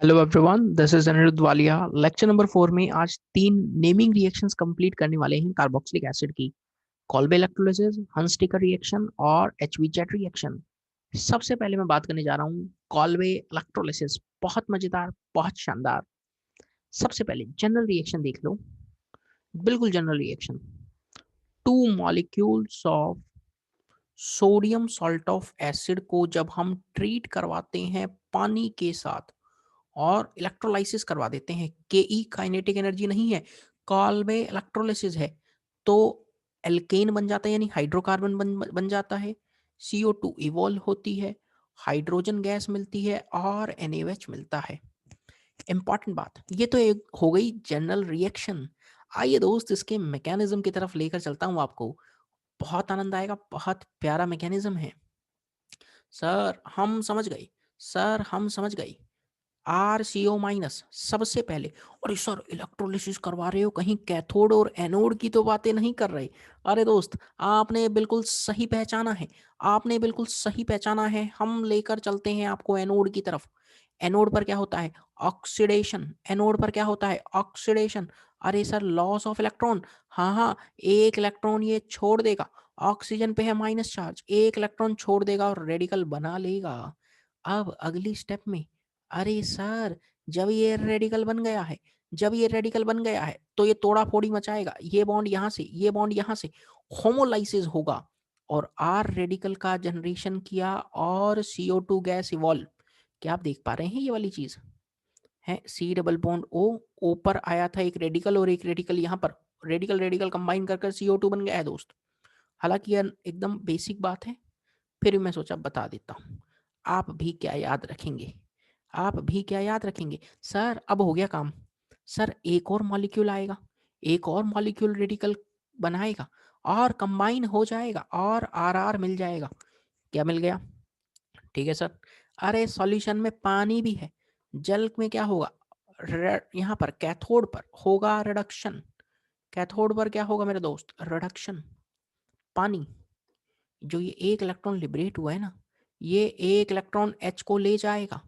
Hello everyone, this is Aniruddh Walia. Lecture number 4 में आज 3 naming reactions complete करने वाले हैं कार्बोक्सिलिक एसिड की। कॉल्बे इलेक्ट्रोलिसिस, हंस-टेकर रिएक्शन और एचवीजेट रिएक्शन। सबसे पहले मैं बात करने जा रहा हूँ कॉल्बे इलेक्ट्रोलिसिस। बहुत मजेदार, बहुत शानदार। सबसे पहले जनरल रिएक्शन देख लो, बिल्कुल general reaction. Two molecules of sodium salt of acid को जब हम ट्रीट करवाते हैं पानी के साथ और इलेक्ट्रोलाइसिस करवा देते हैं, के काइनेटिक एनर्जी नहीं है, कॉल्बे इलेक्ट्रोलिसिस है, तो एल्केन बन जाता है, यानी हाइड्रोकार्बन बन जाता है। CO2 इवॉल्व होती है, हाइड्रोजन गैस मिलती है और NaOH मिलता है। इंपॉर्टेंट बात, ये तो एक हो गई जनरल रिएक्शन। आइए दोस्त, इसके मैकेनिज्म की तरफ लेकर चलता हूँ आपको। बहुत आनंद आएगा, बहुत प्यारा मैकेनिज्म है। सर हम समझ गए, सर हम समझ गए। RCO माइनस सबसे पहले। अरे सर, इलेक्ट्रोलिसिस करवा रहे हो, कहीं कैथोड और एनोड की तो बातें नहीं कर रहे? अरे दोस्त, आपने बिल्कुल सही पहचाना है, आपने बिल्कुल सही पहचाना है। हम लेकर चलते हैं आपको एनोड की तरफ। एनोड पर क्या होता है? ऑक्सीडेशन। एनोड पर क्या होता है? ऑक्सीडेशन। अरे सर, लॉस ऑफ इलेक्ट्रॉन। हाँ हाँ, एक इलेक्ट्रॉन ये छोड़ देगा। ऑक्सीजन पे है माइनस चार्ज, एक इलेक्ट्रॉन छोड़ देगा और रेडिकल बना लेगा। अब अगली स्टेप में, अरे सर, जब ये रेडिकल बन गया है, जब ये रेडिकल बन गया है तो ये तोड़ा-फोड़ी मचाएगा। ये बॉन्ड यहाँ से, ये बॉन्ड यहाँ से होमोलाइसिस होगा और R रेडिकल का जनरेशन किया और CO2 गैस इवॉल्व। क्या आप देख पा रहे हैं ये वाली चीज़? है C double bond O, O पर आया था एक रेडिकल और एक रेडिकल यहाँ पर, रेडिकल रेडिकल कंबाइन कर CO2 बन गया है दोस्त। हालाँकि यह एकदम बेसिक बात है, फिर भी मैं सोचा बता देता हूँ। आप भी क्या याद रखेंगे? आप भी क्या याद रखेंगे? सर अब हो गया काम। सर एक और मॉलिक्यूल आएगा, एक और मॉलिक्यूल रेडिकल बनाएगा और कंबाइन हो जाएगा और RR मिल जाएगा। क्या मिल गया? ठीक है सर। अरे सॉल्यूशन में पानी भी है। जल में क्या होगा? यहाँ पर कैथोड पर होगा रिडक्शन। कैथोड पर क्या होगा मेरे दोस्त? रिडक्शन। पानी, जो ये एक इलेक्ट्रॉन लिबरेट हुआ है ना, ये एक इलेक्ट्रॉन H को ले जाएगा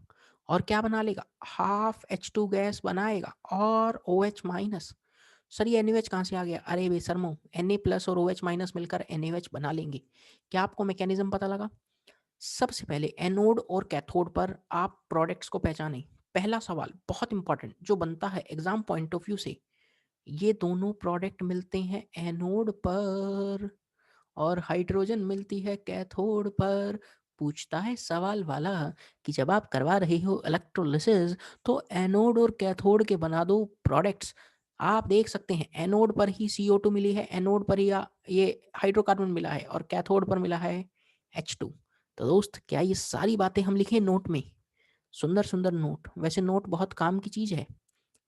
और क्या बना लेगा? हाफ H2 गैस बनाएगा और OH माइनस। सर ये NaOH कहाँ से आ गया? अरे बेशर्मो, Na प्लस और OH माइनस मिलकर NaOH बना लेंगे। क्या आपको मैकेनिज्म पता लगा? सबसे पहले एनोड और कैथोड पर आप प्रोडक्ट्स को पहचानें। पहला सवाल बहुत इंपॉर्टेंट जो बनता है एग्जाम पॉइंट ऑफ व्यू से, ये दोनों प्रोडक्ट मिलते हैं एनोड पर और हाइड्रोजन मिलती है कैथोड पर। पूछता है सवाल वाला कि जब आप करवा रहे हो इलेक्ट्रोलिसिस तो एनोड और कैथोड के बना दो प्रोडक्ट्स। आप देख सकते हैं एनोड पर ही CO2 मिली है, एनोड पर ही ये हाइड्रोकार्बन मिला है और कैथोड पर मिला है H2। तो दोस्त, क्या ये सारी बातें हम लिखें नोट में? सुंदर सुंदर नोट। वैसे नोट बहुत काम की चीज़ है,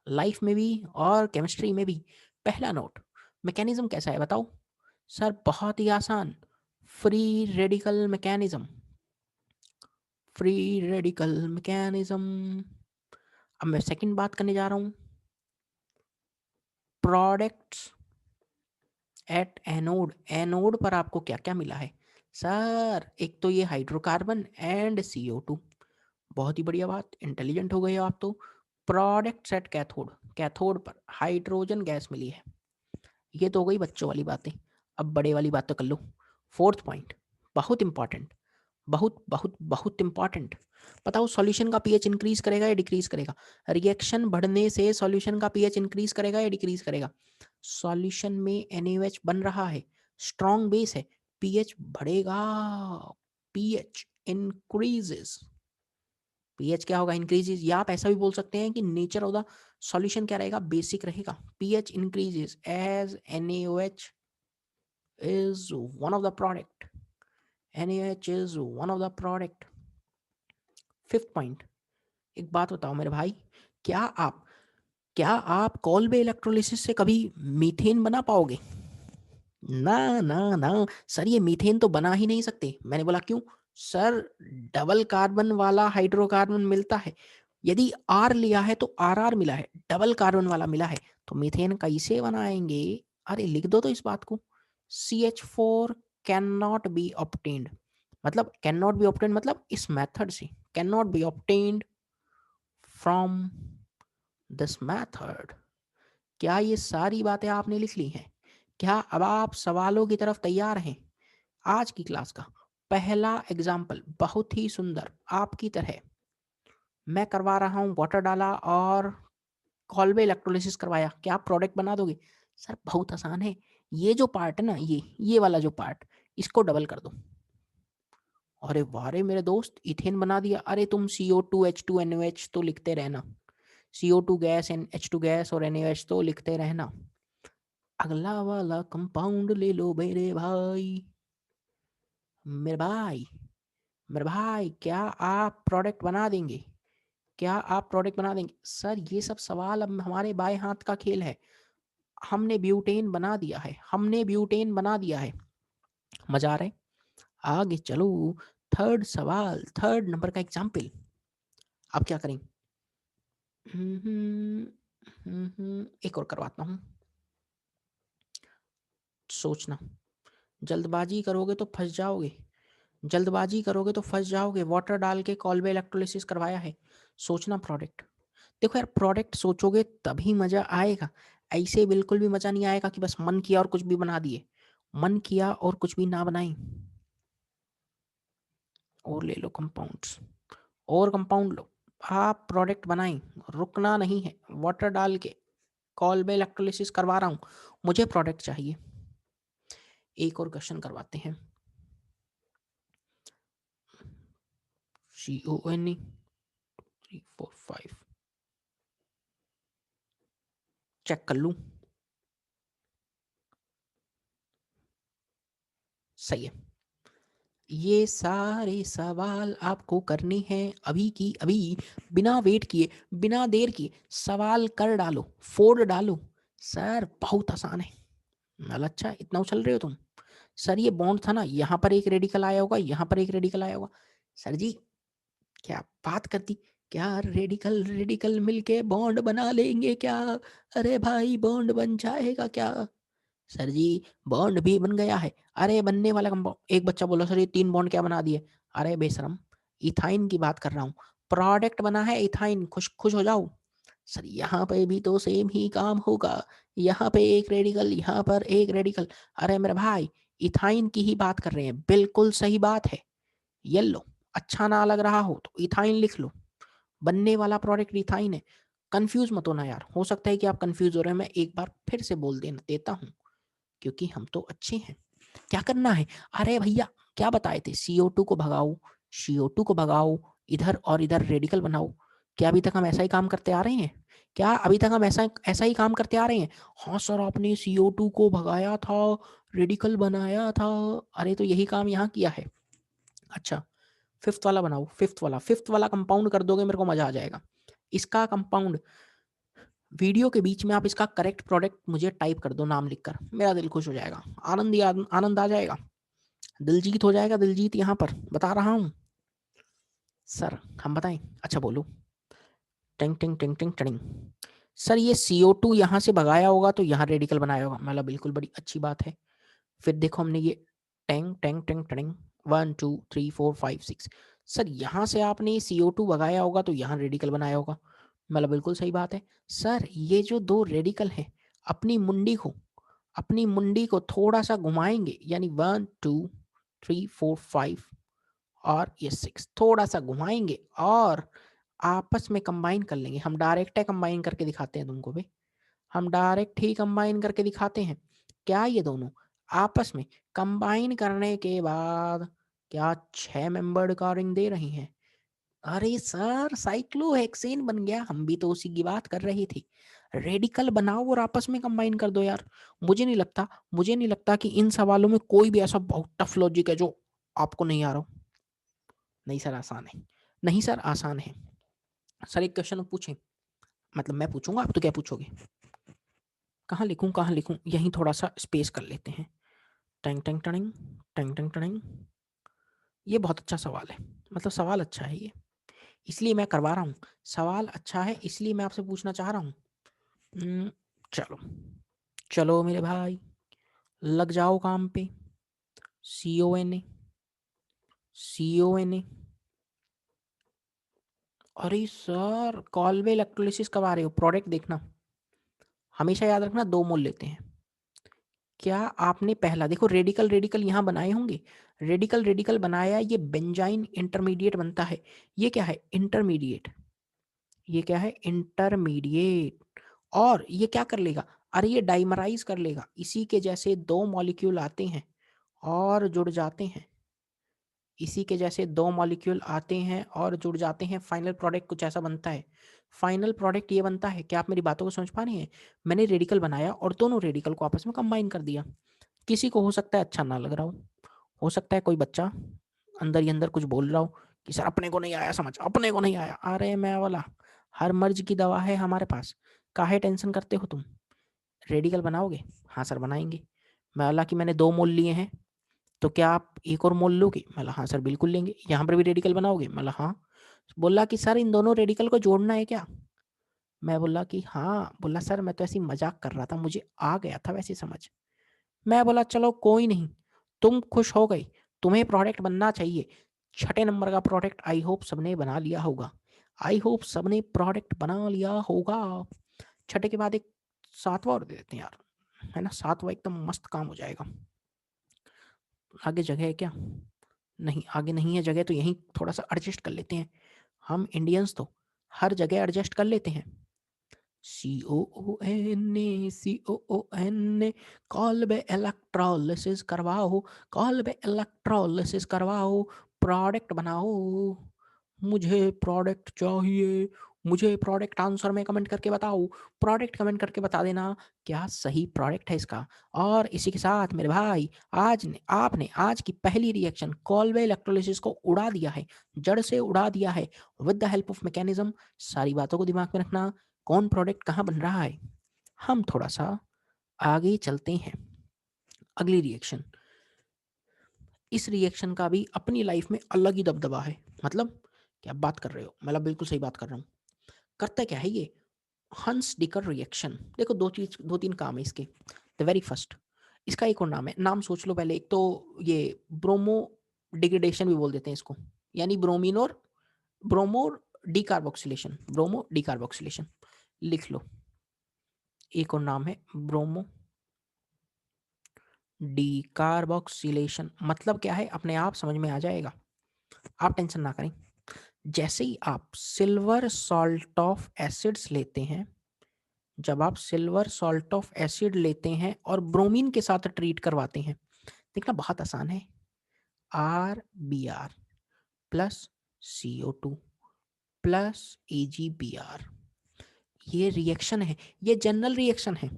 लाइफ में भी और केमिस्ट्री में भी। पहला नोट, मैकेनिज्म कैसा है बताओ? सर बहुत ही आसान, free radical mechanism. Free radical mechanism. अब मैं सेकंड बात करने जा रहा हूँ, प्रोडक्ट्स एट एनोड। एनोड पर आपको क्या क्या मिला है? सर एक तो ये हाइड्रोकार्बन एंड CO2। बहुत ही बढ़िया बात, इंटेलिजेंट हो गए हो आप तो। प्रोडक्ट्स एट कैथोड, कैथोड पर हाइड्रोजन गैस मिली है। ये तो हो गई बच्चों वाली बातें। अब बड़े वाली बात तो कर लो। फोर्थ पॉइंट, बहुत इंपॉर्टेंट, बहुत बहुत बहुत इंपॉर्टेंट। बताओ सॉल्यूशन का पीएच इंक्रीज करेगा या डिक्रीज करेगा? रिएक्शन बढ़ने से सॉल्यूशन का पीएच इंक्रीज करेगा या डिक्रीज करेगा? सॉल्यूशन में NaOH बन रहा है, स्ट्रॉन्ग बेस है, पीएच बढ़ेगा। PH increases. पीएच क्या होगा? इंक्रीजेस। या आप ऐसा भी बोल सकते हैं कि नेचर ऑफ द सॉल्यूशन क्या रहेगा? बेसिक रहेगा। PH increases as NaOH is one of the product. NaOH is one of the product. Fifth point, एक बात बताओ मेरे भाई, क्या आप क्या आप कॉल्बे इलेक्ट्रोलिसिस से कभी मीथेन बना पाओगे? ना ना ना सर, ये मीथेन तो बना ही नहीं सकते। मैंने बोला क्यों? सर डबल कार्बन वाला हाइड्रोकार्बन मिलता है, यदि R लिया है तो RR मिला है, डबल कार्बन वाला मिला है, तो मीथेन कैसे बनाएंगे? अरे लिख दो तो इस बात को। CH4 can not be obtained, मतलब कैन नॉट बी ऑब्टेन्ड मतलब इस मेथड से can not be obtained from this method. क्या ये सारी बातें आपने लिख ली हैं? क्या अब आप सवालों की तरफ तैयार हैं? आज की क्लास का पहला एग्जाम्पल बहुत ही सुंदर आपकी तरह मैं करवा रहा हूँ। वाटर डाला और कॉल्बे इलेक्ट्रोलिसिस करवाया, क्या आप प्रोडक्ट बना दोगे? सर बहुत आसान है, ये जो पार्ट है ना, ये वाला जो पार्ट, इसको डबल कर दो। अरे वाह रे मेरे दोस्त, इथेन बना दिया। अरे तुम CO2 H2 NOH तो लिखते रहना, CO2 गैस H2 गैस और NaOH तो लिखते रहना। अगला वाला कंपाउंड ले लो मेरे भाई। मेरे भाई, मेरे भाई, क्या आप प्रोडक्ट बना देंगे? क्या आप प्रोडक्ट बना देंगे? सर ये सब सवाल अब हमारे बाएं हाथ का खेल है। हमने ब्यूटेन बना दिया है, हमने ब्यूटेन बना दिया है। मजा आ रहा है? आगे चलो, थर्ड सवाल, थर्ड नंबर का एग्जाम्पल। अब क्या करें? एक और करवाता हूँ। सोचना, जल्दबाजी करोगे तो फंस जाओगे, जल्दबाजी करोगे तो फंस जाओगे। वाटर डाल के कॉल्बे इलेक्ट्रोलिसिस करवाया है। सोचना प्रोडक्ट। देखो यार, प्रोडक्ट सोचोगे तभी मजा आएगा, ऐसे बिल्कुल भी मजा नहीं आएगा कि बस मन किया और कुछ भी बना दिए। मन किया और कुछ भी ना बनाई। और ले लो कंपाउंड्स, और कंपाउंड लो। आप प्रोडक्ट बनाएं, रुकना नहीं है। वाटर डाल के कॉल्बे इलेक्ट्रोलिसिस करवा रहा हूँ, मुझे प्रोडक्ट चाहिए। एक और क्वेश्चन करवाते हैं। CONE 3 4 5 चेक कर लूं? सही है। ये सारे सवाल आपको करने हैं अभी की अभी, बिना वेट किए, बिना देर किए सवाल कर डालो, फोड़ डालो। सर बहुत आसान है। मतलब अच्छा, इतना उछल रहे हो तुम? सर ये बॉन्ड था ना, यहाँ पर एक रेडिकल आया होगा, यहाँ पर एक रेडिकल आया होगा। सर जी क्या बात करती, क्या रेडिकल रेडिकल मिलके बॉन्ड बना लेंगे क्या? अरे भाई बॉन्ड बन जाएगा क्या? सर जी बॉन्ड भी बन गया है। अरे बनने वाला कंपाउंड। एक बच्चा बोला सर ये 3 बॉन्ड क्या बना दिए? अरे बेशरम, इथाइन की बात कर रहा हूँ, प्रोडक्ट बना है इथाइन, खुश खुश हो जाओ। सर यहाँ पे भी तो सेम ही काम होगा, यहाँ पे एक रेडिकल, यहाँ पर एक रेडिकल। अरे मेरे भाई, इथाइन की ही बात कर रहे हैं, बिल्कुल सही बात है। ये लो, अच्छा ना लग रहा हो तो इथाइन लिख लो, बनने वाला प्रोडक्ट इथाइन है। कंफ्यूज मत होना यार, हो सकता है कि आप कंफ्यूज हो रहे हैं, मैं एक बार फिर से बोल देता हूँ, क्योंकि हम तो अच्छे हैं। क्या करना है? अरे भैया क्या बताए थे, CO2 को भगाओ, CO2 को भगाओ, इधर और इधर रेडिकल बनाओ। क्या अभी तक हम ऐसा ही काम करते आ रहे हैं? क्या अभी तक हम ऐसा ऐसा ही काम करते आ रहे हैं? हाँ सर आपने CO2 को भगाया था, रेडिकल बनाया था। अरे तो यही काम यहाँ किया है। अच्छा, फिफ्थ वाला बनाओ, फिफ्थ वाला कंपाउंड कर दोगे मेरे को मजा आ जाएगा। इसका कंपाउंड, वीडियो के बीच में आप इसका करेक्ट प्रोडक्ट मुझे टाइप कर दो नाम लिखकर, मेरा दिल खुश हो जाएगा, आनंद आ जाएगा, दिलजीत हो जाएगा, दिलजीत यहाँ पर बता रहा हूँ। सर हम बताएं? अच्छा बोलो। टिंग टिंग टिंग टिंग टिंग। सर ये CO2 यहाँ से भगाया होगा तो यहाँ रेडिकल बनाया होगा, मतलब बिल्कुल बड़ी अच्छी बात है। फिर देखो हमने ये tang tang tang tang 1 2 3 4 5 6, sir यहाँ से आपने CO2 भगाया होगा तो यहाँ रेडिकल बनाया होगा, मतलब बिल्कुल सही बात है। सर ये जो दो रेडिकल हैं, अपनी मुंडी को थोड़ा सा घुमाएंगे, यानी 1 2 3 4 5 और ये 6 थोड़ा सा घुमाएंगे और आपस में कंबाइन कर लेंगे। हम डायरेक्ट है कंबाइन करके दिखाते हैं तुमको भी, हम डायरेक्ट ही कंबाइन करके दिखाते हैं। क्या ये दोनों आपस में कंबाइन करने के बाद क्या 6 मेंबर्ड का रिंग दे रही हैं? अरे सर साइक्लोहेक्सेन बन गया, हम भी तो उसी की बात कर रही थी। रेडिकल बनाओ और आपस में कंबाइन कर दो यार। मुझे नहीं लगता कि इन सवालों में कोई भी ऐसा बहुत टफ लॉजिक है जो आपको नहीं आ रहा हो। नहीं सर आसान है, नहीं सर आसान है। सर एक क्वेश्चन पूछें? मतलब मैं पूछूंगा, आप तो क्या पूछोगे? कहाँ लिखूं, यहीं थोड़ा सा स्पेस कर लेते हैं। Tang Tang tanning, Tang Tang tanning. ये बहुत अच्छा सवाल है, मतलब सवाल अच्छा है ये, इसलिए मैं करवा रहा हूँ। सवाल अच्छा है इसलिए मैं आपसे पूछना चाह रहा हूँ। चलो चलो मेरे भाई, लग जाओ काम पे। CONA, CONA अरे सर, कॉलवे इलेक्ट्रोलिसिस कब आ रहे हो? प्रोडक्ट देखना, हमेशा याद रखना 2 मोल लेते हैं। क्या आपने पहला देखो, रेडिकल रेडिकल यहाँ बनाए होंगे, रेडिकल रेडिकल बनाया, ये बेंजाइन इंटरमीडिएट बनता है। ये क्या है? इंटरमीडिएट। ये क्या है? इंटरमीडिएट। और ये क्या कर लेगा? अरे ये डाइमराइज कर लेगा, इसी के जैसे 2 मॉलिक्यूल आते हैं और जुड़ जाते हैं, इसी के जैसे 2 मॉलिक्यूल आते हैं और जुड़ जाते हैं, फाइनल प्रोडक्ट कुछ ऐसा बनता है। फाइनल प्रोडक्ट ये बनता है। क्या आप मेरी बातों को समझ पा रहे हैं? मैंने रेडिकल बनाया और दोनों रेडिकल को आपस में कंबाइन कर दिया। किसी को हो सकता है अच्छा ना लग रहा हो सकता है कोई बच्चा अंदर ही अंदर कुछ बोल रहा हो कि सर अपने को नहीं आया समझ, अपने को नहीं आया। अरे मैं वाला, हर मर्ज की दवा है हमारे पास, काहे टेंशन करते हो तुम? रेडिकल बनाओगे? हाँ सर बनाएंगे। मैं बोला कि मैंने 2 मोल लिए हैं, तो क्या आप एक और मोल लोगे? मैं बोला हाँ सर बिल्कुल लेंगे। यहाँ पर भी रेडिकल बनाओगे? मैं बोला हाँ। बोला कि सर इन दोनों रेडिकल को जोड़ना है क्या? मैं बोला कि हाँ। बोला सर मैं तो ऐसी मजाक कर रहा था, मुझे आ गया था वैसे समझ। मैं बोला चलो कोई नहीं, तुम खुश हो गई, तुम्हें प्रोडक्ट बनना चाहिए। छठे नंबर का प्रोडक्ट आई होप सबने बना लिया होगा, आई होप सबने प्रोडक्ट बना लिया होगा। छठे के बाद एक सातवां और दे देते हैं यार, है ना? सातवां एकदम मस्त काम हो जाएगा। आगे जगह है क्या? नहीं, आगे नहीं है जगह, तो यहीं थोड़ा सा एडजस्ट कर लेते हैं। हम इंडियंस तो हर जगह एडजस्ट कर लेते हैं। COONA COONA, कॉल्बे इलेक्ट्रोलिसिस करवाओ, कॉल्बे इलेक्ट्रोलिसिस करवाओ, प्रोडक्ट बनाओ। मुझे प्रोडक्ट चाहिए, मुझे प्रोडक्ट आंसर में कमेंट करके बताओ, प्रोडक्ट कमेंट करके बता देना क्या सही प्रोडक्ट है इसका। और इसी के साथ मेरे भाई, आज ने आपने आज की पहली रिएक्शन कॉल्बे इलेक्ट्रोलिसिस को उड़ा दिया है, जड़ से उड़ा दिया है, with the help of mechanism. सारी बातों को दिमाग में रखना, कौन प्रोडक्ट कहाँ बन रहा है। हम थोड़ा सा आगे चलते हैं। अगली रिएक्शन, इस रिएक्शन का भी अपनी लाइफ में अलग ही दबदबा है। मतलब क्या बात कर रहे हो? मतलब बिल्कुल सही बात कर रहा हूँ। करता क्या है ये? हंस डिकर रिएक्शन। देखो दो तीन काम है इसके। द वेरी फर्स्ट, इसका एक और नाम है, नाम सोच लो पहले। एक तो ये ब्रोमो डिग्रेडेशन भी बोल देते हैं इसको, यानी ब्रोमीन और ब्रोमो डीकार्बोक्सिलेशन, ब्रोमो डीकार्बोक्सिलेशन लिख लो। एक और नाम है ब्रोमो डीकार्बोक्सिलेशन। मतलब क्या है अपने आप समझ में आ जाएगा, आप टेंशन ना करें। जैसे ही आप सिल्वर सॉल्ट ऑफ एसिड्स लेते हैं, जब आप सिल्वर सॉल्ट ऑफ एसिड लेते हैं और ब्रोमीन के साथ ट्रीट करवाते हैं, देखना बहुत आसान है। RBr plus CO2 plus AgBr, ये रिएक्शन है, ये जनरल रिएक्शन है।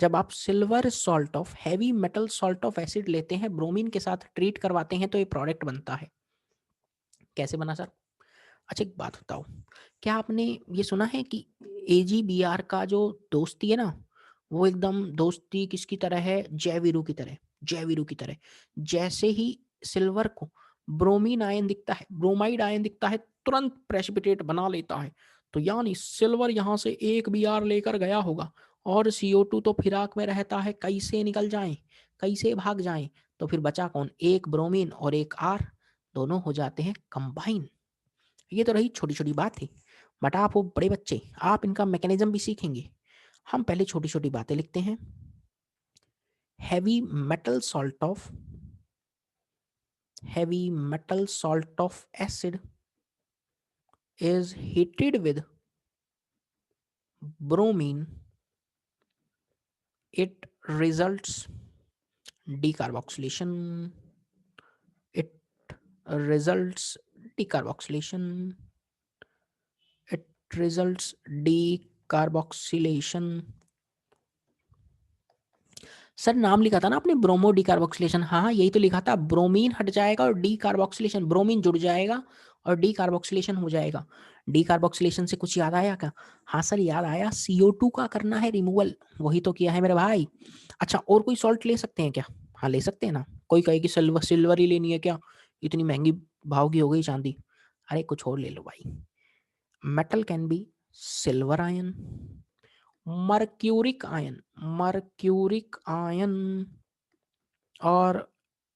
जब आप silver salt of heavy metal salt of acid लेते हैं, ब्रोमीन के साथ ट्रीट करवाते हैं, तो ये प्रोडक्ट बनता है। कैसे बना सर? अच्छा एक बात बताओ, क्या आपने ये सुना है कि AgBr का जो दोस्ती है ना, वो एकदम दोस्ती किसकी तरह है? जयवीरू की तरह, जयवीरू की तरह। जैसे ही सिल्वर को ब्रोमीन आयन दिखता है, ब्रोमाइड आयन दिखता है, तुरंत प्रेसिपिटेट बना लेता है। तो यानी सिल्वर यहाँ से एक Br लेकर गया होगा और CO2 तो फिराक में रहता है, कैसे निकल जाएं, कैसे भाग जाएं। तो फिर बचा कौन? एक ब्रोमीन और एक R, दोनों हो जाते हैं कंबाइन। ये तो रही छोटी छोटी बात थी, बट आप वो बड़े बच्चे, आप इनका मैकेनिज्म भी सीखेंगे। हम पहले छोटी छोटी बातें लिखते हैं। Heavy metal salt of, heavy metal salt of acid is heated with bromine, it results decarboxylation, it results decarboxylation, it results decarboxylation। Sir नाम लिखा था ना आपने, ब्रोमो डीकार्बोक्सिलेशन। हाँ हाँ यही तो लिखा था, ब्रोमीन हट जाएगा और डीकार्बोक्सिलेशन, ब्रोमीन जुड़ जाएगा और डीकार्बोक्सिलेशन हो जाएगा। डीकार्बोक्सिलेशन से कुछ याद आया क्या? हाँ सर याद आया, CO2 का करना है रिमूवल, वही तो किया है मेरे भाई। अच्छा और कोई सॉल्ट ले सकते हैं क्या? हाँ ले सकते हैं ना। कोई कहे कि सिल्वर सिल्वर ही लेनी है क्या, इतनी महंगी भाव की हो गई चांदी। अरे कुछ और ले लो भाई। Metal can be silver ion, mercuric ion, mercuric ion और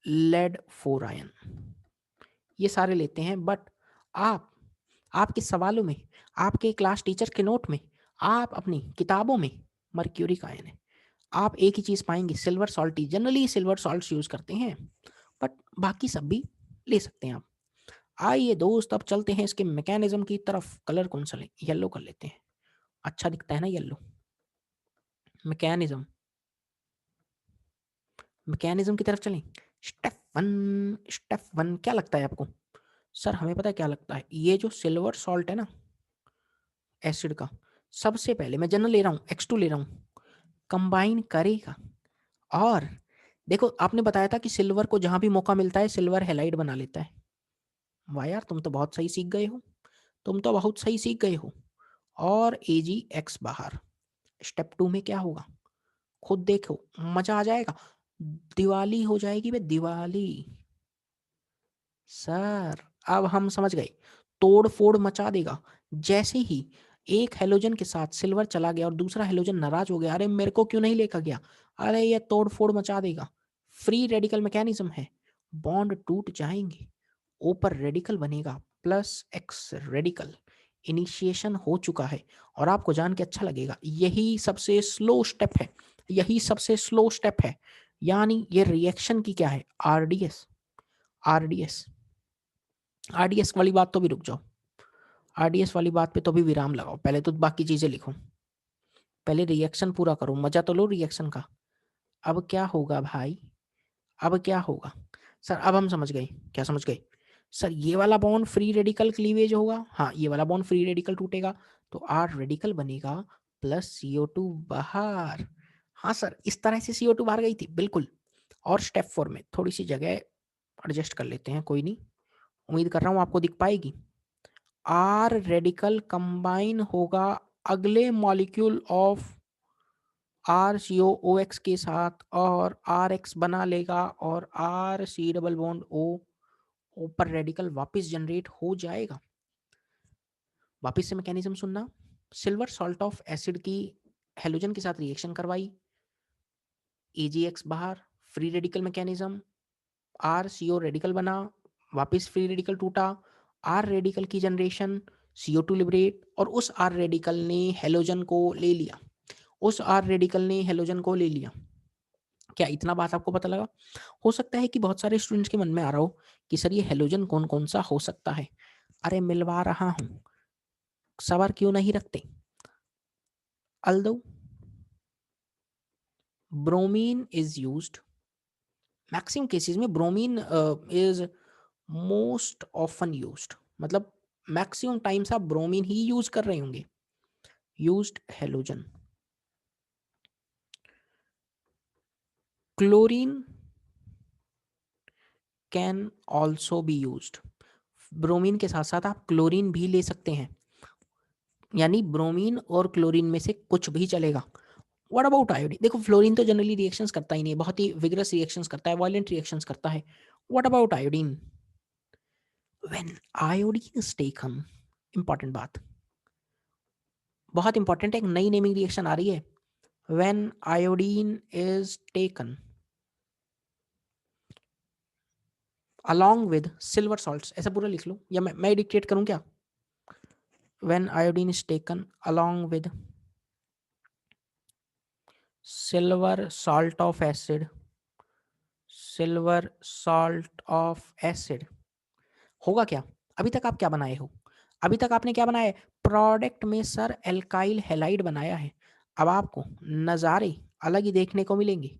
लेड 4 आयन, ये सारे लेते हैं। बट आप आपके सवालों में, आपके क्लास टीचर के नोट में, आप अपनी किताबों में मर्क्यूरी का आयन है। आप एक ही चीज़ पाएंगे, सिल्वर सॉल्ट ही, जनरली सिल्वर सॉल्ट यूज़ करते हैं, बट बाकी सब भी ले सकते हैं आप। आइए दोस्त, अब चलते हैं इसके मैकेनिज्म की तरफ। कलर कौन सा लें? येलो कर लेते हैं, अच्छा दिखता है ना येलो। मैकेनिज्म, मैकेनिज्म की तरफ चलें। स्टेप 1 क्या लगता है आपको? सर हमें पता है क्या लगता है, ये जो सिल्वर सॉल्ट है ना एसिड का, सबसे पहले मैं जनरल ले रहा हूँ, X2 ले रहा हूँ, कंबाइन करेगा। और देखो आपने बताया था कि सिल्वर को जहां भी मौका मिलता है सिल्वर हैलाइड बना लेता है। वाह यार, तुम तो बहुत सही सीख गए हो, तुम तो बहुत सही सीख गए हो। और AgX बाहर। स्टेप 2 में क्या होगा, खुद देखो, मजा आ जाएगा, दिवाली हो जाएगी बे, दिवाली। सर अब हम समझ गए, तोड़ फोड़ मचा देगा। जैसे ही एक हेलोजन के साथ सिल्वर चला गया और दूसरा हेलोजन नाराज हो गया, अरे मेरे को क्यों नहीं लेकर गया, अरे ये तोड़ फोड़ मचा देगा। फ्री रेडिकल मैकेनिज्म है, बॉन्ड टूट जाएंगे, ऊपर रेडिकल बनेगा +X रेडिकल। इनिशिएशन हो चुका है और आपको जान के अच्छा लगेगा, यही सबसे स्लो स्टेप है, यही सबसे स्लो स्टेप है। यानी ये रिएक्शन की क्या है, आरडीएस। आरडीएस, आरडीएस वाली बात तो भी रुक जाओ, आरडीएस वाली बात पे तो भी विराम लगाओ, पहले तो बाकी चीजें लिखो, पहले रिएक्शन पूरा करो, मजा तो लो रिएक्शन का। अब क्या होगा भाई, अब क्या होगा? सर अब हम समझ गए, क्या समझ गए? सर ये वाला बॉन्ड फ्री रेडिकल क्लीवेज होगा, हाँ ये वाला बॉन्ड फ्री रेडिकल टूटेगा, तो आर रेडिकल बनेगा प्लस CO2 बाहर। हाँ सर, इस तरह से CO2 बाहर गई थी, बिल्कुल। और स्टेप 4 में थोड़ी सी जगह एडजस्ट कर लेते हैं, कोई नहीं, उम्मीद कर रहा हूँ आपको दिख पाएगी। आर रेडिकल कंबाइन होगा अगले मॉलिक्यूल ऑफ RCOOX के साथ और RX बना लेगा और RC डबल बॉन्ड O ऊपर रेडिकल वापस जनरेट हो जाएगा। वापस से मैकेनिज्म सुनना, सिल्वर सॉल्ट ऑफ एसिड की हेलोजन के साथ रिएक्शन करवाई, AgX बाहर, free radical mechanism, RCO radical बना, वापस फ्री रेडिकल टूटा, R रेडिकल की जनरेशन, CO2 लिबरेट, और उस R रेडिकल ने हेलोजन को ले लिया, उस R रेडिकल ने हेलोजन को ले लिया। क्या इतना बात आपको पता लगा? हो सकता है कि बहुत सारे स्टूडेंट्स के मन में आ रहा हो कि सर ये हेलोजन कौन कौन सा हो सकता है। अरे मिलवा रहा हूं, सवार क्यों नहीं रखते? Although bromine is used, maximum cases में bromine is most often used, मतलब मैक्सिमम टाइम्स आप ब्रोमीन ही यूज कर रहे होंगे। Used halogen, chlorine can also be used, bromine के साथ साथ आप क्लोरीन भी ले सकते हैं, यानी ब्रोमीन और क्लोरीन में से कुछ भी चलेगा। What about iodine? देखो फ्लोरीन तो जनरली रिएक्शंस करता ही नहीं, बहुत ही विग्रस रिएक्शंस करता है, वायलेंट रिएक्शंस करता है। What about iodine? When iodine is taken, important बात, बहुत इंपॉर्टेंट है, एक नई नेमिंग रिएक्शन आ रही है। When iodine is taken along with silver salts, ऐसा पूरा लिख लो या मैं डिक्टेट करूं क्या? when iodine is taken along with silver salt of acid, silver salt of acid, होगा क्या? अभी तक आप क्या बनाए हो? अभी तक आपने क्या बनाया है? प्रोडक्ट में सर एल्काइल हैलाइड बनाया है। अब आपको नज़ारे अलग ही देखने को मिलेंगे।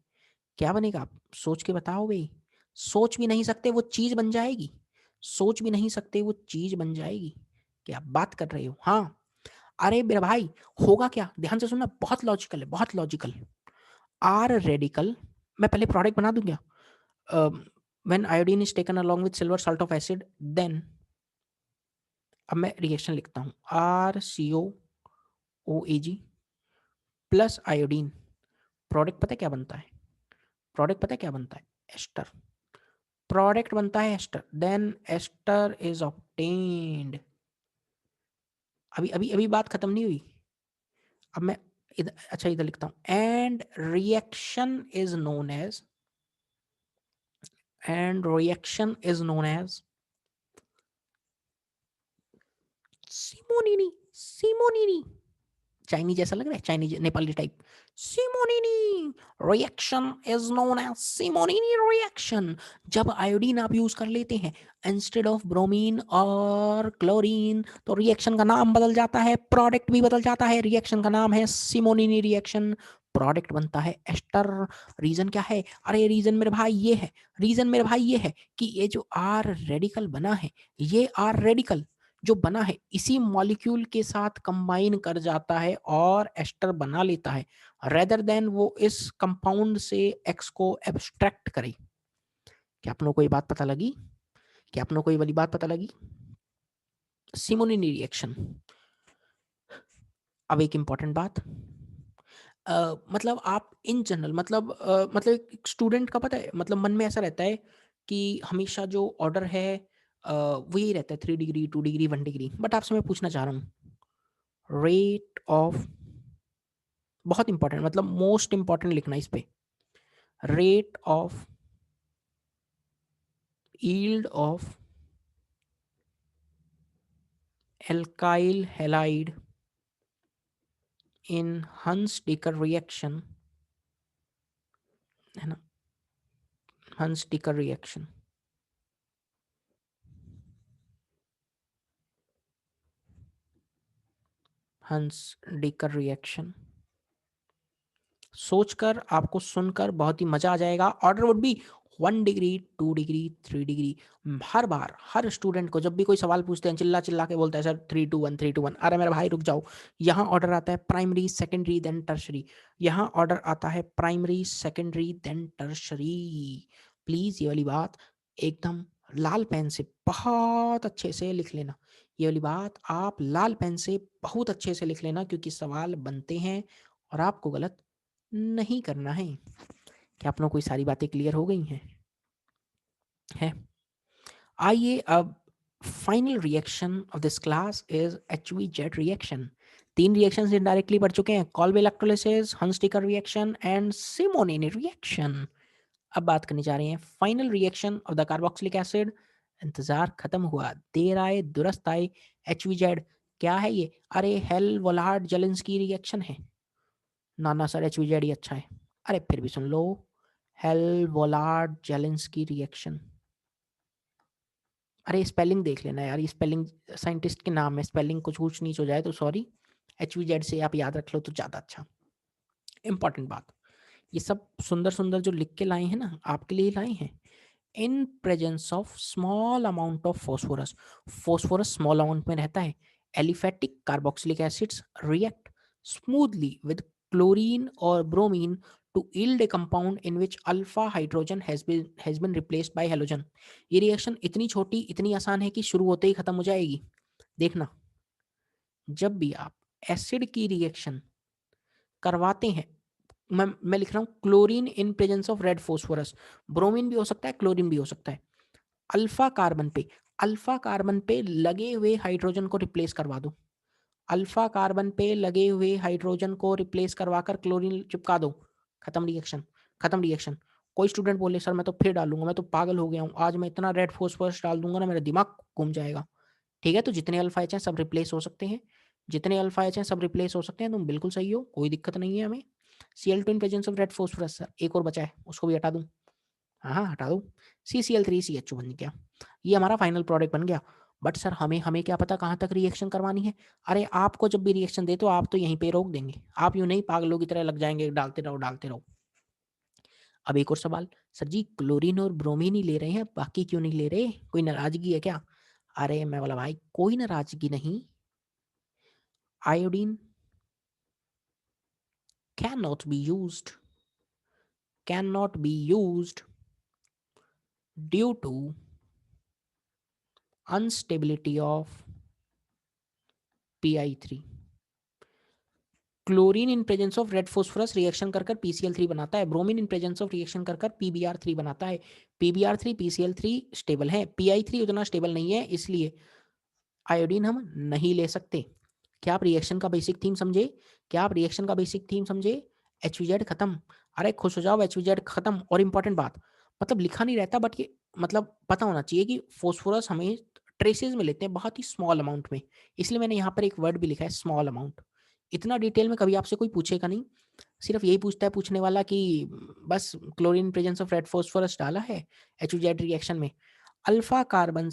क्या बनेगा? आप सोच के बताओ भाई। सोच भी नहीं सकते, वो चीज बन जाएगी। सोच भी नहीं सकते, वो चीज बन जाएगी। क्या बात कर रहे हो? हाँ, अरे मेरा भाई, होगा क्या? ध्यान से सुनना, बहुत लॉजिकल है, बहुत लॉजिकल। आर रेडिकल, मैं पहले प्रोडक्ट बना दूंगा। When iodine is taken along with silver salt of acid, then अब मैं रिएक्शन लिखता हूँ, RCOOAg प्लस आयोडीन, प्रोडक्ट पता है क्या बनता है? प्रोडक्ट पता है क्या बनता है? एस्टर। प्रोडक्ट बनता है ester, then ester is obtained. अभी अभी अभी बात खत्म नहीं हुई। अब मैं इधर, अच्छा इधर लिखता हूं, and reaction is known as, and reaction is known as Simonini, Simonini, Chinese जैसा लग रहा है, Chinese Nepali type. Simonini reaction is known as Simonini reaction. जब आयोडीन आप यूज कर लेते हैं इंस्टेड ऑफ ब्रोमीन और क्लोरीन, तो रिएक्शन का नाम बदल जाता है, प्रोडक्ट भी बदल जाता है। रिएक्शन का नाम है सिमोनिनी रिएक्शन, प्रोडक्ट बनता है एस्टर। रीजन क्या है? अरे रीजन मेरे भाई ये है, रीजन मेरे भाई ये है कि ये जो आर रेडिकल बना है, ये आर रेडिकल जो बना है इसी मॉलिक्यूल के साथ कंबाइन कर जाता है और एस्टर बना लेता है, रेदर देन वो इस कंपाउंड से एक्स को एब्स्ट्रैक्ट करे। क्या आप लोगों को ये बात पता लगी? क्या आप लोगों को ये वाली बात पता लगी? Simonini reaction. अब एक इंपॉर्टेंट बात, मतलब आप इन जनरल मतलब एक स्टूडेंट का पता है, मतलब मन में ऐसा रहता है कि हमेशा जो ऑर्डर है वो यही रहता है 3 डिग्री 2 डिग्री 1 डिग्री। बट आपसे मैं पूछना चाह रहा हूँ रेट ऑफ, बहुत इंपॉर्टेंट मतलब मोस्ट इंपॉर्टेंट लिखना इस पे, rate of yield of alkyl halide in Hunsdiecker reaction, है ना, हंस-डेकर रिएक्शन, हंस-डेकर रिएक्शन। सोचकर, आपको सुनकर बहुत ही मजा आ जाएगा। Order would be 1 degree 2 degree 3 degree. Her bar her student को जब भी कोई सवाल पूछते हैं चिल्ला चिल्ला के बोलता है सर 3 2 1 3 2 1। अरे मेरे भाई रुक जाओ, यहाँ ऑर्डर आता है प्राइमरी सेकेंडरी देन टर्शरी, यहाँ ऑर्डर आता है primary secondary then tertiary. Please ये वाली बात एकदम लाल पेन से बहुत अच्छे से लिख लेना, ये वाली बात आप लाल पेन से बहुत अच्छे से लिख लेना, क्योंकि सवाल बनते हैं और आपको गलत नहीं करना है। क्या आप लोगों को ये सारी बातें क्लियर हो गई हैं? है? आइए अब final reaction of this class is HV-Z reaction. 3 reactions indirectly पढ़ चुके हैं, Kolbe electrolysis, Hunsdiecker reaction and Simonini reaction. अब बात करने जा रहे हैं final reaction of the carboxylic acid. इंतजार खत्म हुआ, देर आए दुरुस्त आए। HV-Z क्या है ये? अरे हेल वोलार्ड जेलेंस्की रिएक्शन है। ना ना सर HV-Z ही अच्छा है। अरे फिर भी सुन लो, हेल वोलार्ड जेलेंस्की रिएक्शन। अरे स्पेलिंग देख लेना यार, ये स्पेलिंग साइंटिस्ट के नाम है, स्पेलिंग कुछ ऊंच नीच हो जाए तो सॉरी। HV-Z से आप याद रख लो तो ज़्यादा अच्छा। इंपॉर्टेंट बात, ये सब सुंदर सुंदर जो लिख के लाए हैं ना, आपके लिए लाए हैं। In presence of small amount of phosphorus, phosphorus small amount में रहता है, aliphatic carboxylic acids react smoothly with chlorine और bromine to yield a compound in which alpha hydrogen has been replaced by halogen। ये reaction इतनी छोटी इतनी आसान है कि शुरू होते ही खत्म हो जाएगी। देखना, जब भी आप एसिड की रिएक्शन करवाते हैं, मैं लिख रहा हूँ chlorine in presence of red phosphorus, bromine भी हो सकता है क्लोरीन भी हो सकता है, अल्फा कार्बन पे, अल्फा कार्बन पे लगे हुए हाइड्रोजन को रिप्लेस करवा दो, अल्फा कार्बन पे लगे हुए हाइड्रोजन को रिप्लेस करवाकर क्लोरीन चिपका दो, खत्म रिएक्शन, खत्म रिएक्शन। कोई स्टूडेंट बोले सर मैं तो फिर डालूंगा, मैं तो पागल हो गया हूँ, आज मैं इतना रेड फॉस्फोरस डाल दूंगा ना मेरा दिमाग घूम जाएगा। ठीक है, तो जितने अल्फा एच हैं सब रिप्लेस हो सकते हैं, जितने अल्फा एच हैं सब रिप्लेस हो सकते हैं, तुम बिल्कुल सही हो, कोई दिक्कत नहीं है हमें। Cl2 in presence of red phosphorus, sir एक और बचा है उसको भी हटा दूं? हाँ हाँ हटा दूं, CCl3CH2 बन गया, ये हमारा फाइनल प्रोडक्ट बन गया। बट सर हमें हमें क्या पता कहाँ तक रिएक्शन करवानी है? अरे आपको जब भी रिएक्शन दे तो आप तो यहीं पे रोक देंगे, आप यूं नहीं पागलों की तरह लग जाएंगे डालते रहो डालते रहो। अब एक और सवाल, सर जी क्लोरीन और ब्रोमीन ही ले रहे हैं बाकी क्यों नहीं ले रहे, कोई नाराजगी है क्या? अरे मैं बोला भाई कोई नाराजगी नहीं, iodine cannot be used, cannot be used due to instability of Pi3। Chlorine in presence of red phosphorus reaction कर कर PCl3 बनाता है, bromine in presence of reaction कर कर PBr3 बनाता है, PBr3 PCl3 स्टेबल है, Pi3 उतना स्टेबल नहीं है, इसलिए आयोडीन हम नहीं ले सकते। क्या आप रिएक्शन का बेसिक थीम समझे? क्या आप रिएक्शन का बेसिक थीम समझे? HV-Z खत्म, अरे खुश हो जाओ HV-Z खत्म। और इंपॉर्टेंट बात, मतलब लिखा नहीं रहता बट ये मतलब पता होना चाहिए कि फॉस्फोरस हमें ट्रेसेस में लेते हैं बहुत ही स्मॉल अमाउंट में, इसलिए मैंने यहाँ पर एक वर्ड भी लिखा है स्मॉल अमाउंट। इतना डिटेल में कभी आपसे कोई पूछेगा नहीं, सिर्फ यही पूछता है पूछने वाला कि बस chlorine presence of red phosphorus डाला है HUZ रिएक्शन में, अल्फा कार्बन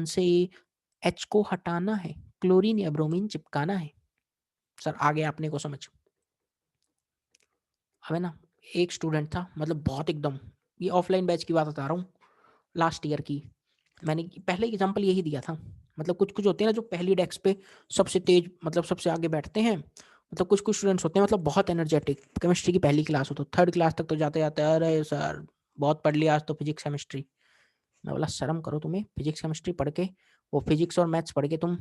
से H को हटाना है, क्लोरीन या ब्रोमीन चिपकाना है। सर आगे आपने को समझ, हमें ना एक स्टूडेंट था, मतलब बहुत एकदम, ये ऑफलाइन बैच की बात बता रहा हूँ, लास्ट ईयर की। मैंने पहले एग्जांपल यही दिया था, मतलब कुछ कुछ होते हैं ना जो पहली डेस्क पे सबसे तेज, मतलब सबसे आगे बैठते हैं, मतलब कुछ कुछ स्टूडेंट्स होते हैं मतलब बहुत एनर्जेटिक, केमिस्ट्री की पहली क्लास हो तो थर्ड क्लास तक तो जाते जाते अरे सर बहुत पढ़ लिया आज तो फिजिक्स केमिस्ट्री। मैं बोला शर्म करो तुम्हें, फिजिक्स केमिस्ट्री पढ़ के, वो फिजिक्स और मैथ्स पढ़ के तुम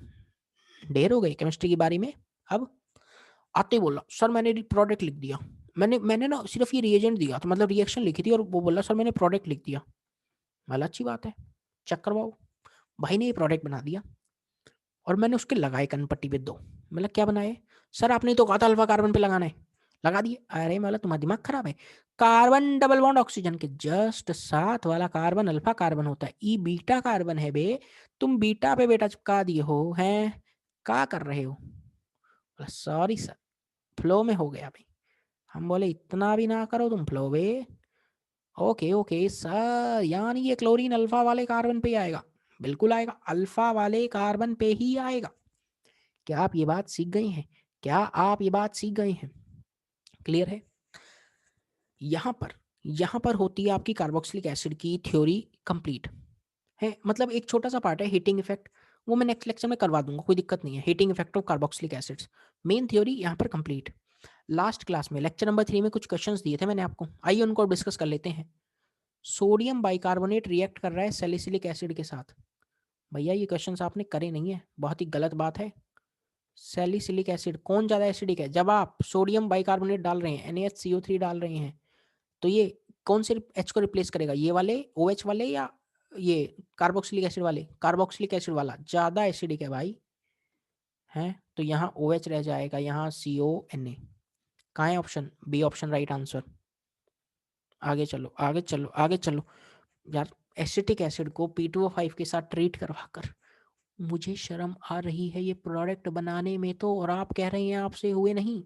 ढेर हो गए केमिस्ट्री की बारी में। अब आते ही बोला सर मैंने प्रोडक्ट लिख दिया, मैंने ना सिर्फ ये रिएजेंट दिया तो मतलब रिएक्शन लिखी थी, और वो बोला सर मैंने प्रोडक्ट लिख दिया। बोला अच्छी बात है, चेक करवाओ। भाई ने ये प्रोडक्ट बना दिया और मैंने उसके लगाए कनपट्टी पे 2। मतलब क्या बनाए? सर आपने तो कहा था अल्फा कार्बन पे लगाना है, लगा दिए। अरे मतलब तुम्हारा दिमाग खराब है? कार्बन डबल बॉन्ड ऑक्सीजन के जस्ट साथ वाला कार्बन अल्फा कार्बन होता है, ई बीटा कार्बन है बे, तुम बीटा पे बेटा चिपका दिए हो हैं, क्या कर रहे हो? सॉरी सर, फ्लो में हो गया भाई। हम बोले इतना भी ना करो तुम फ्लो बे। ओके ओके सर, यानी ये क्लोरीन अल्फा वाले कार्बन पे ही आएगा? बिल्कुल आएगा, अल्फा वाले कार्बन पे ही आएगा। क्या आप ये बात सीख गए हैं? क्या आप ये बात सीख गए हैं? क्लियर है? यहाँ पर होती है आपकी कार्बोक्सिलिक एसिड की थ्योरी कंप्लीट है, मतलब एक छोटा सा पार्ट है हीटिंग इफेक्ट, वो मैं नेक्स्ट लेक्चर में करवा दूंगा, कोई दिक्कत नहीं है। Heating effect of carboxylic acids, main theory यहाँ पर कंप्लीट। लास्ट क्लास में लेक्चर नंबर 3 में कुछ क्वेश्चंस दिए थे मैंने आपको, आइए उनको डिस्कस कर लेते हैं। सोडियम बाइकार्बोनेट रिएक्ट कर रहा है सैलिसिलिक एसिड के साथ। भैया ये क्वेश्चंस आपने करे नहीं है, बहुत ही गलत बात है। सैलिसिलिक एसिड कौन ज़्यादा एसिडिक है? जब आप सोडियम बाइकार्बोनेट डाल रहे हैं, NaHCO3 डाल रहे हैं, तो ये कौन से H को रिप्लेस करेगा? ये वाले OH वाले या ये कार्बोक्सिलिक एसिड वाले? कार्बोक्सिलिक एसिड वाला ज़्यादा एसिडिक है भाई, है तो यहाँ OH रह जाएगा, यहाँ CONA। कहाँ है option? B option right answer. आगे चलो आगे चलो आगे चलो यार, एसिटिक एसिड को P2O5 के साथ ट्रीट करवा कर मुझे शर्म आ रही है ये प्रोडक्ट बनाने में तो, और आप कह रहे हैं आपसे हुए नहीं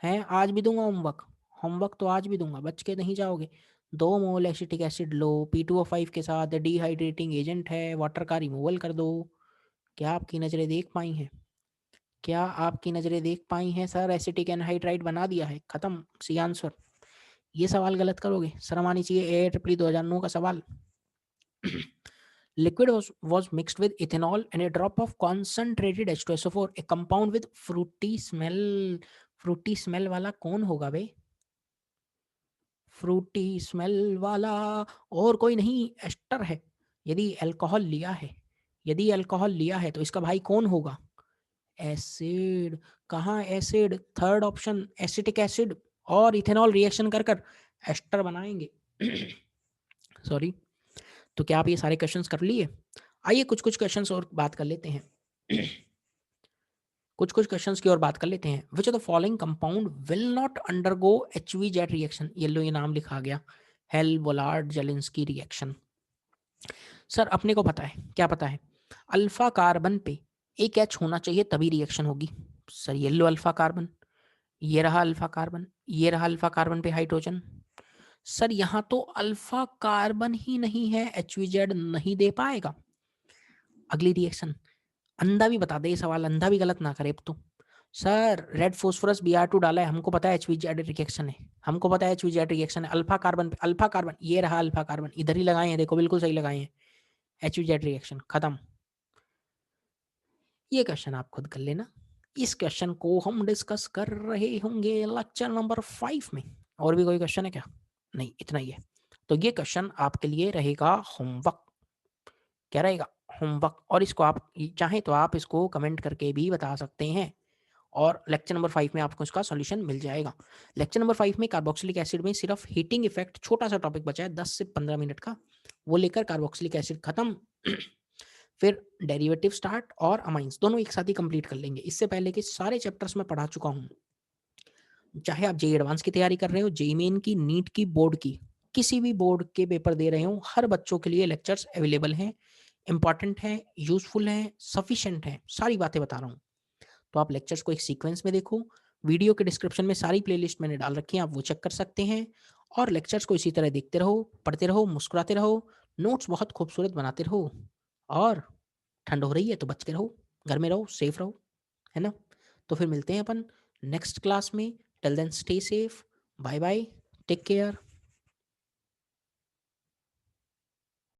हैं। आज भी दूंगा होमवर्क, होमवर्क तो आज भी दूंगा, बच के नहीं जाओगे। 2 मोल एसिटिक एसिड लो, P2O5 के साथ डिहाइड्रेटिंग एजेंट है, वाटर का रिमूवल कर दो। क्या आपकी नज़रें देख पाई हैं? क्या आपकी नज़रें देख पाई हैं? सर एसिटिक एनहाइड्राइड बना दिया है, खत्म, सी आंसर। ये सवाल गलत करोगे, शर्म आनी चाहिए, AIEEE 2009 का सवाल। Liquid was mixed with ethanol and a drop of concentrated H2SO4, a compound with fruity smell. Frooti smell वाला कौन होगा बे? फ्रूटी स्मेल वाला और कोई नहीं, एस्टर है। यदि अल्कोहल लिया है, यदि अल्कोहल लिया है तो इसका भाई कौन होगा? एसिड। कहाँ acid? Third option acetic acid और इथेनॉल रिएक्शन कर कर एस्टर बनाएंगे। सॉरी। तो क्या आप ये सारे क्वेश्चंस कर लिए? आइए कुछ कुछ क्वेश्चंस और बात कर लेते हैं। कुछ कुछ क्वेश्चंस की और बात कर लेते हैं। Which of the following compound will not undergo HVZ reaction? ये लो, ये नाम लिखा गया, हेल वोलार्ड जेलिंस्की रिएक्शन। सर अपने को पता है, क्या पता है? अल्फा कार्बन पे एक H होना चाहिए तभी रिएक्शन होगी। सर ये लो अल्फा कार्बन, ये रहा अल्फा कार्बन, ये रहा अल्फा कार्बन पे हाइड्रोजन। सर यहाँ तो अल्फा कार्बन ही नहीं है, HVZ नहीं दे पाएगा। अगली रिएक्शन, अंधा भी बता दे ये सवाल, अंधा भी गलत ना करे। तो सर रेड फोस्फोरस Br2 डाला है, हमको पता है HVZ रिएक्शन है, हमको पता है HVZ रिएक्शन है। अल्फा कार्बन पे, अल्फा कार्बन, ये रहा अल्फा कार्बन, इधर ही लगाए हैं, देखो बिल्कुल सही लगाए हैं, HVZ रिएक्शन खत्म। ये क्वेश्चन आप खुद कर लेना, इस क्वेश्चन को हम डिस्कस कर रहे होंगे लेक्चर नंबर 5 में। और भी कोई क्वेश्चन है क्या? नहीं, इतना ही है। तो ये क्वेश्चन आपके लिए रहेगा होमवर्क। क्या रहेगा? होमवर्क। और इसको आप चाहें तो आप इसको कमेंट करके भी बता सकते हैं, और लेक्चर नंबर 5 में आपको इसका सॉल्यूशन मिल जाएगा। लेक्चर नंबर 5 में कार्बोक्सिलिक एसिड में सिर्फ हीटिंग इफेक्ट छोटा सा टॉपिक बचा है 10 से 15 मिनट का, वो लेकर कार्बोक्सिलिक एसिड खत्म। फिर डेरिवेटिव स्टार्ट और अमाइंस दोनों एक साथ ही कंप्लीट कर लेंगे। इससे पहले के सारे चैप्टर्स में पढ़ा चुका हूँ, चाहे आप जेई एडवांस की तैयारी कर रहे हो, जेई मेन की, नीट की, बोर्ड की, किसी भी बोर्ड के पेपर दे रहे हो, हर बच्चों के लिए लेक्चर्स अवेलेबल हैं। इंपॉर्टेंट है, यूजफुल है, सफिशिएंट है, सारी बातें बता रहा हूँ। तो आप लेक्चर्स को एक सीक्वेंस में देखो। वीडियो के डिस्क्रिप्शन में सारी प्लेलिस्ट मैंने डाल रखी हैं, आप वो चेक कर सकते हैं। और लेक्चर्स को इसी तरह देखते रहो, पढ़ते रहो, मुस्कुराते रहो, नोट्स बहुत खूबसूरत बनाते रहो। और ठंड हो रही है तो बच के रहो, घर में रहो, सेफ रहो, है ना? तो फिर मिलते हैं अपन नेक्स्ट क्लास में। Till then stay safe, bye bye, take care.